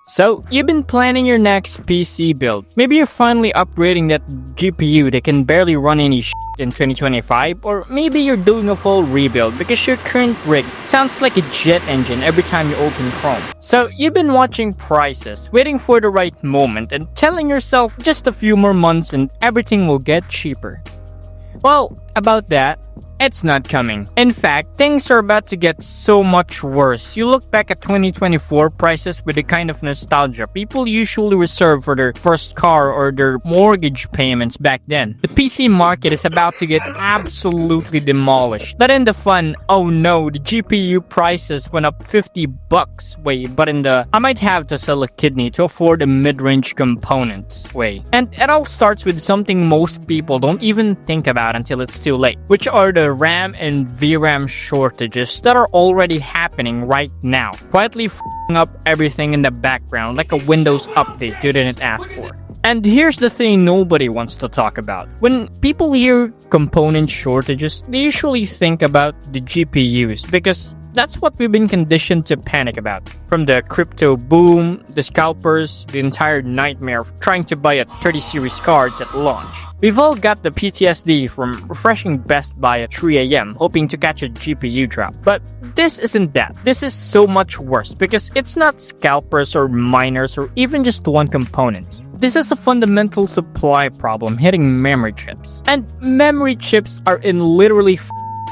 So, you've been planning your next PC build. Maybe you're finally upgrading that GPU that can barely run any shit in 2025, or maybe you're doing a full rebuild because your current rig sounds like a jet engine every time you open Chrome. So, you've been watching prices, waiting for the right moment, and telling yourself just a few more months and everything will get cheaper. Well, about that, it's not coming. In fact, things are about to get so much worse. You look back at 2024 prices with the kind of nostalgia people usually reserve for their first car or their mortgage payments back then. The PC market is about to get absolutely demolished. Not in the fun, oh no, the GPU prices went up $50 way, but in the I might have to sell a kidney to afford the mid-range components way. And it all starts with something most people don't even think about until it's too late, which are the RAM and VRAM shortages that are already happening right now, quietly f***ing up everything in the background like a Windows update you didn't ask for. And here's the thing nobody wants to talk about. When people hear component shortages, they usually think about the GPUs because that's what we've been conditioned to panic about. From the crypto boom, the scalpers, the entire nightmare of trying to buy a 30 series cards at launch. We've all got the PTSD from refreshing Best Buy at 3 AM hoping to catch a GPU drop. But this isn't that. This is so much worse because it's not scalpers or miners or even just one component. This is a fundamental supply problem hitting memory chips. And memory chips are in literally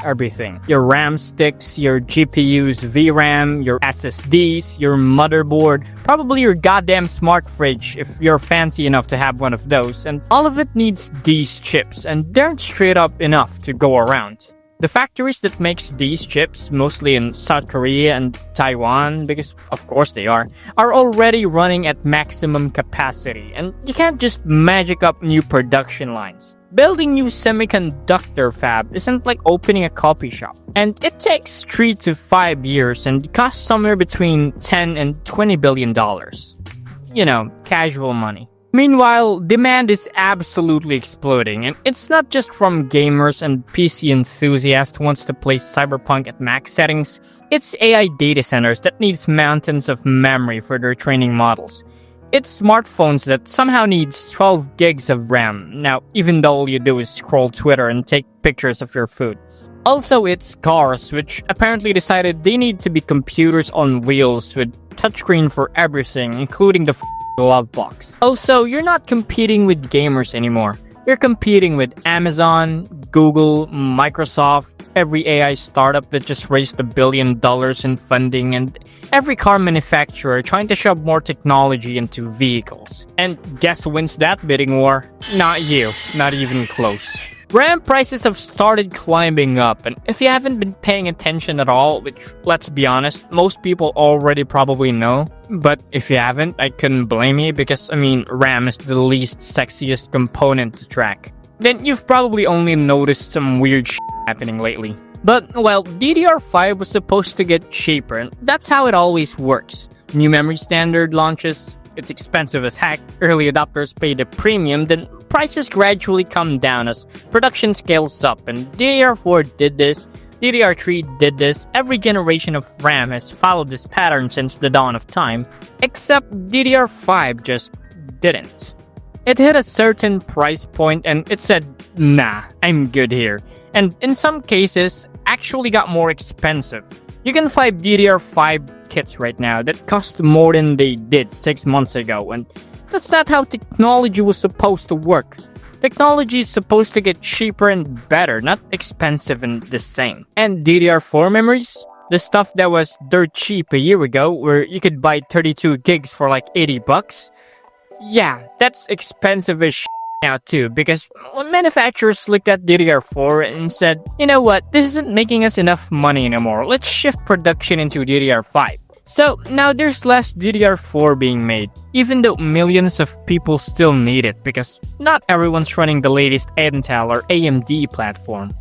everything. Your RAM sticks, your GPU's VRAM, your SSDs, your motherboard, probably your goddamn smart fridge if you're fancy enough to have one of those, and all of it needs these chips, and they aren't straight up enough to go around. The factories that makes these chips, mostly in South Korea and Taiwan, because of course they are already running at maximum capacity, and you can't just magic up new production lines. Building new semiconductor fab isn't like opening a coffee shop, and it takes 3 to 5 years and costs somewhere between $10 and $20 billion. You know, casual money. Meanwhile, demand is absolutely exploding, and it's not just from gamers and PC enthusiasts who wants to play Cyberpunk at max settings. It's AI data centers that needs mountains of memory for their training models. It's smartphones that somehow needs 12 gigs of RAM, now even though all you do is scroll Twitter and take pictures of your food. Also, it's cars, which apparently decided they need to be computers on wheels with touchscreen for everything, including the glove box. Also, you're not competing with gamers anymore. You're competing with Amazon, Google, Microsoft, every AI startup that just raised $1 billion in funding, and every car manufacturer trying to shove more technology into vehicles. And guess who wins that bidding war? Not you. Not even close. RAM prices have started climbing up, and if you haven't been paying attention at all, which, let's be honest, most people already probably know, but if you haven't, I couldn't blame you because, RAM is the least sexiest component to track. Then you've probably only noticed some weird shit happening lately. But, well, DDR5 was supposed to get cheaper, and that's how it always works. New memory standard launches, it's expensive as heck, early adopters pay the premium, then prices gradually come down as production scales up, and DDR4 did this, DDR3 did this, every generation of RAM has followed this pattern since the dawn of time, except DDR5 just didn't. It hit a certain price point and it said, nah, I'm good here, and in some cases, actually got more expensive. You can find DDR5 kits right now that cost more than they did 6 months ago, and that's not how technology was supposed to work. Technology is supposed to get cheaper and better, not expensive and the same. And DDR4 memories? The stuff that was dirt cheap a year ago, where you could buy 32 gigs for like $80? Yeah, that's expensive as now too, because when manufacturers looked at DDR4 and said, you know what, this isn't making us enough money anymore, let's shift production into DDR5. So now there's less DDR4 being made, even though millions of people still need it because not everyone's running the latest Intel or AMD platform.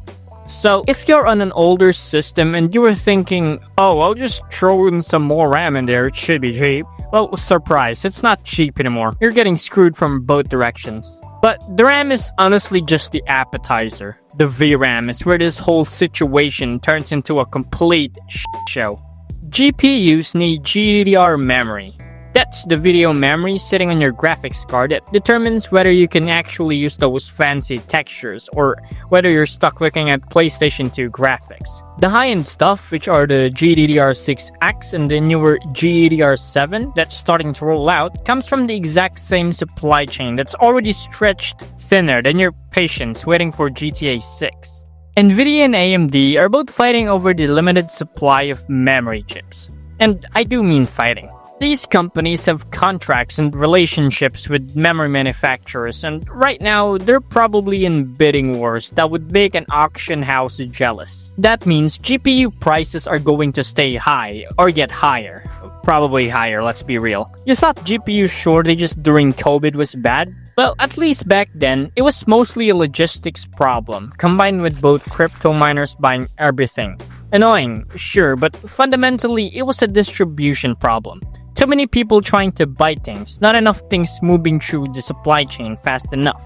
So if you're on an older system and you were thinking, oh, I'll just throw in some more RAM in there, it should be cheap. Well, surprise, it's not cheap anymore. You're getting screwed from both directions. But the RAM is honestly just the appetizer. The VRAM is where this whole situation turns into a complete show. GPUs need GDDR memory. That's the video memory sitting on your graphics card that determines whether you can actually use those fancy textures or whether you're stuck looking at PlayStation 2 graphics. The high-end stuff, which are the GDDR6X and the newer GDDR7 that's starting to roll out, comes from the exact same supply chain that's already stretched thinner than your patience waiting for GTA 6. Nvidia and AMD are both fighting over the limited supply of memory chips. And I do mean fighting. These companies have contracts and relationships with memory manufacturers, and right now, they're probably in bidding wars that would make an auction house jealous. That means GPU prices are going to stay high or get higher. Probably higher, let's be real. You thought GPU shortages during COVID was bad? Well, at least back then, it was mostly a logistics problem, combined with both crypto miners buying everything. Annoying, sure, but fundamentally, it was a distribution problem. Too many people trying to buy things, not enough things moving through the supply chain fast enough.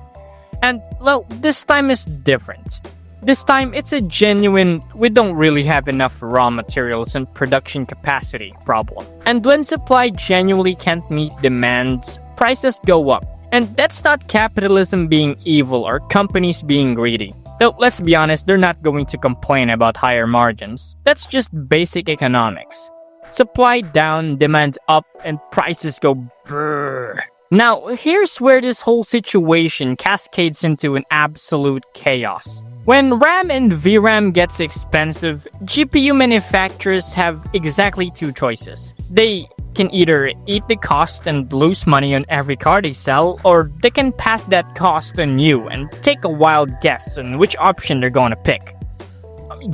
And, well, this time is different. This time, it's a genuine, we don't really have enough raw materials and production capacity problem. And when supply genuinely can't meet demands, prices go up. And that's not capitalism being evil or companies being greedy. Though, let's be honest, they're not going to complain about higher margins. That's just basic economics. Supply down, demand up, and prices go brrr. Now, here's where this whole situation cascades into an absolute chaos. When RAM and VRAM gets expensive, GPU manufacturers have exactly two choices. They can either eat the cost and lose money on every car they sell, or they can pass that cost on you and take a wild guess on which option they're gonna pick.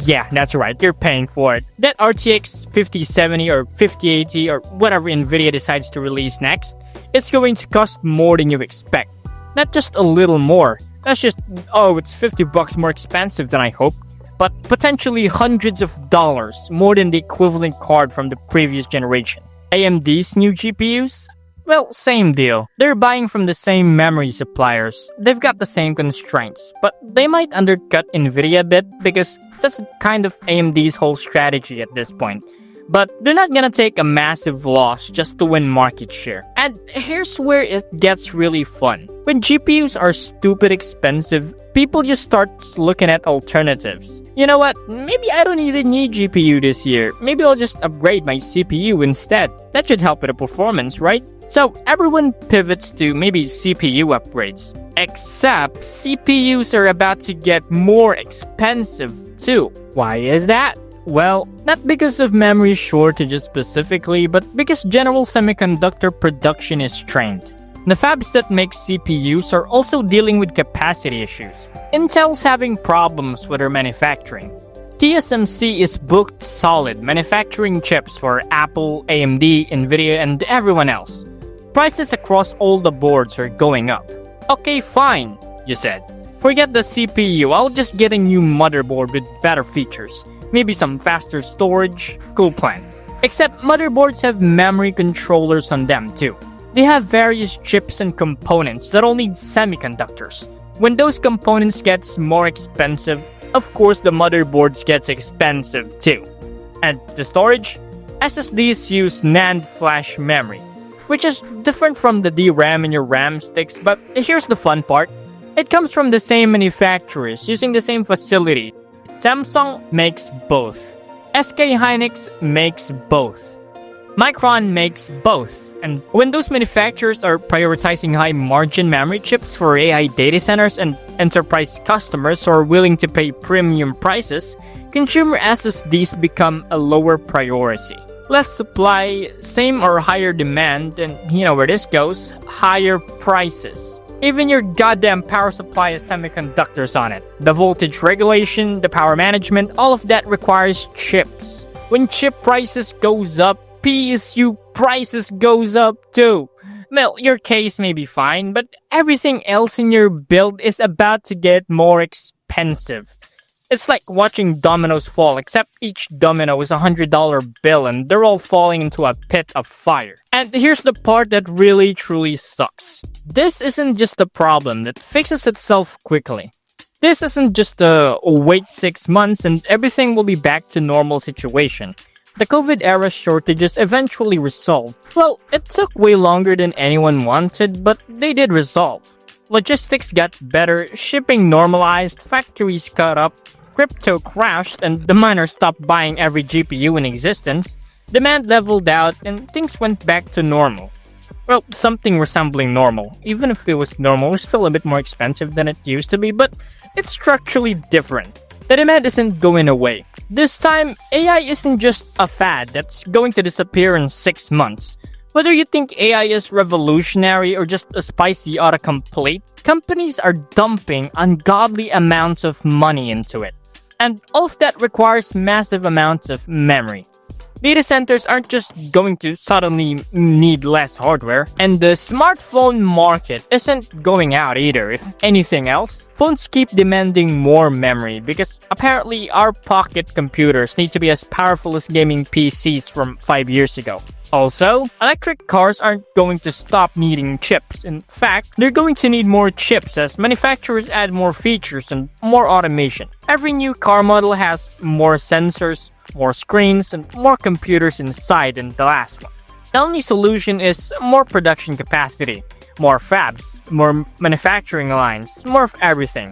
Yeah, that's right, you're paying for it. That RTX 5070 or 5080 or whatever Nvidia decides to release next, it's going to cost more than you expect. Not just a little more. That's just, oh, it's $50 more expensive than I hoped, but potentially hundreds of dollars more than the equivalent card from the previous generation. AMD's new GPUs? Well, same deal. They're buying from the same memory suppliers. They've got the same constraints, but they might undercut Nvidia a bit because that's kind of AMD's whole strategy at this point. But they're not gonna take a massive loss just to win market share. And here's where it gets really fun. When GPUs are stupid expensive, people just start looking at alternatives. You know what? Maybe I don't even need GPU this year. Maybe I'll just upgrade my CPU instead. That should help with the performance, right? So everyone pivots to maybe CPU upgrades. Except CPUs are about to get more expensive too. Why is that? Well, not because of memory shortages specifically, but because general semiconductor production is strained. The fabs that make CPUs are also dealing with capacity issues. Intel's having problems with their manufacturing. TSMC is booked solid manufacturing chips for Apple, AMD, Nvidia, and everyone else. Prices across all the boards are going up. Okay, fine, you said. Forget the CPU, I'll just get a new motherboard with better features. Maybe some faster storage, cool plan. Except motherboards have memory controllers on them too. They have various chips and components that all need semiconductors. When those components gets more expensive, of course the motherboards gets expensive too. And the storage? SSDs use NAND flash memory, which is different from the DRAM in your RAM sticks, but here's the fun part. It comes from the same manufacturers using the same facility. Samsung makes both. SK Hynix makes both. Micron makes both. And when those manufacturers are prioritizing high-margin memory chips for AI data centers and enterprise customers who are willing to pay premium prices, consumer SSDs become a lower priority. Less supply, same or higher demand, and you know where this goes, higher prices. Even your goddamn power supply has semiconductors on it. The voltage regulation, the power management, all of that requires chips. When chip prices goes up, PSU prices goes up too. Well, your case may be fine, but everything else in your build is about to get more expensive. It's like watching dominoes fall, except each domino is a $100 bill and they're all falling into a pit of fire. And here's the part that really truly sucks. This isn't just a problem that fixes itself quickly. This isn't just a wait 6 months and everything will be back to normal situation. The COVID-era shortages eventually resolved. Well, it took way longer than anyone wanted, but they did resolve. Logistics got better, shipping normalized, factories caught up, crypto crashed, and the miners stopped buying every GPU in existence. Demand leveled out, and things went back to normal. Well, something resembling normal. Even if it was normal, it was still a bit more expensive than it used to be, but it's structurally different. The demand isn't going away. This time, AI isn't just a fad that's going to disappear in 6 months. Whether you think AI is revolutionary or just a spicy autocomplete, companies are dumping ungodly amounts of money into it. And all of that requires massive amounts of memory. Data centers aren't just going to suddenly need less hardware, and the smartphone market isn't going out either. If anything else, phones keep demanding more memory because apparently our pocket computers need to be as powerful as gaming PCs from 5 years ago. Also, electric cars aren't going to stop needing chips. In fact, they're going to need more chips as manufacturers add more features and more automation. Every new car model has more sensors, more screens, and more computers inside than the last one. The only solution is more production capacity, more fabs, more manufacturing lines, more of everything.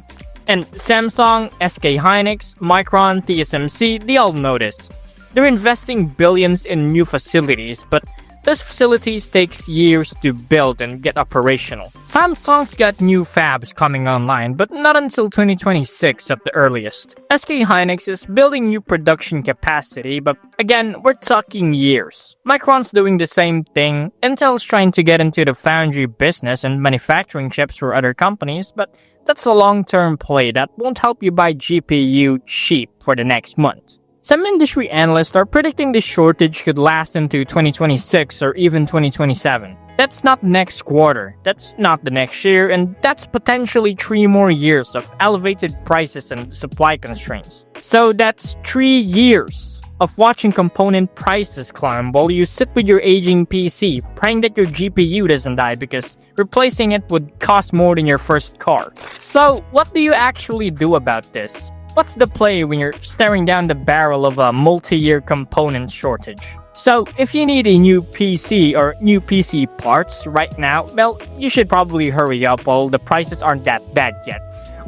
And Samsung, SK Hynix, Micron, TSMC, they all know this. They're investing billions in new facilities, but those facilities takes years to build and get operational. Samsung's got new fabs coming online, but not until 2026 at the earliest. SK Hynix is building new production capacity, but again, we're talking years. Micron's doing the same thing. Intel's trying to get into the foundry business and manufacturing chips for other companies, but that's a long-term play that won't help you buy GPU cheap for the next month. Some industry analysts are predicting this shortage could last into 2026 or even 2027. That's not next quarter, that's not the next year, and that's potentially 3 more years of elevated prices and supply constraints. So that's 3 years of watching component prices climb while you sit with your aging PC, praying that your GPU doesn't die because replacing it would cost more than your first car. So what do you actually do about this? What's the play when you're staring down the barrel of a multi-year component shortage? So, if you need a new PC or new PC parts right now, well, you should probably hurry up while the prices aren't that bad yet.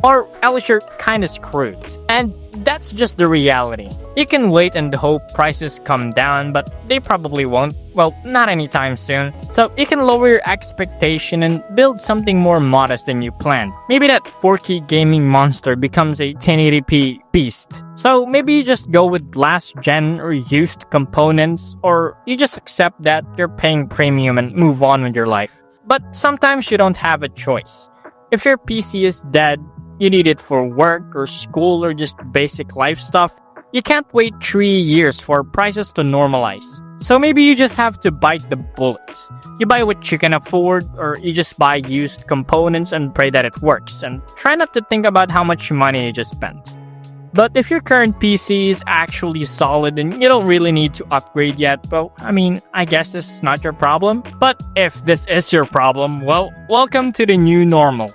Or else you're kinda screwed. And that's just the reality. You can wait and hope prices come down, but they probably won't. Well, not anytime soon. So you can lower your expectation and build something more modest than you planned. Maybe that 4K gaming monster becomes a 1080p beast. So maybe you just go with last gen or used components, or you just accept that you're paying premium and move on with your life. But sometimes you don't have a choice. If your PC is dead, you need it for work or school or just basic life stuff, you can't wait 3 years for prices to normalize. So maybe you just have to bite the bullet. You buy what you can afford, or you just buy used components and pray that it works, and try not to think about how much money you just spent. But if your current PC is actually solid and you don't really need to upgrade yet, well, I guess this is not your problem. But if this is your problem, well, welcome to the new normal.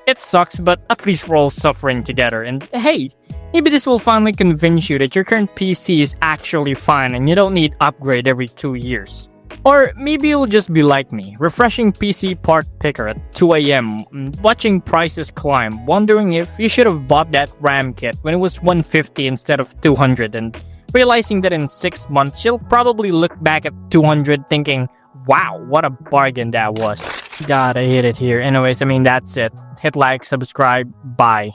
It sucks, but at least we're all suffering together. And hey, maybe this will finally convince you that your current PC is actually fine and you don't need upgrade every 2 years. Or maybe you'll just be like me, refreshing PC part picker at 2 AM, watching prices climb, wondering if you should have bought that RAM kit when it was $150 instead of $200, and realizing that in 6 months you'll probably look back at $200 thinking, wow, what a bargain that was. God, I hate it here. Anyways, that's it. Hit like, subscribe, bye.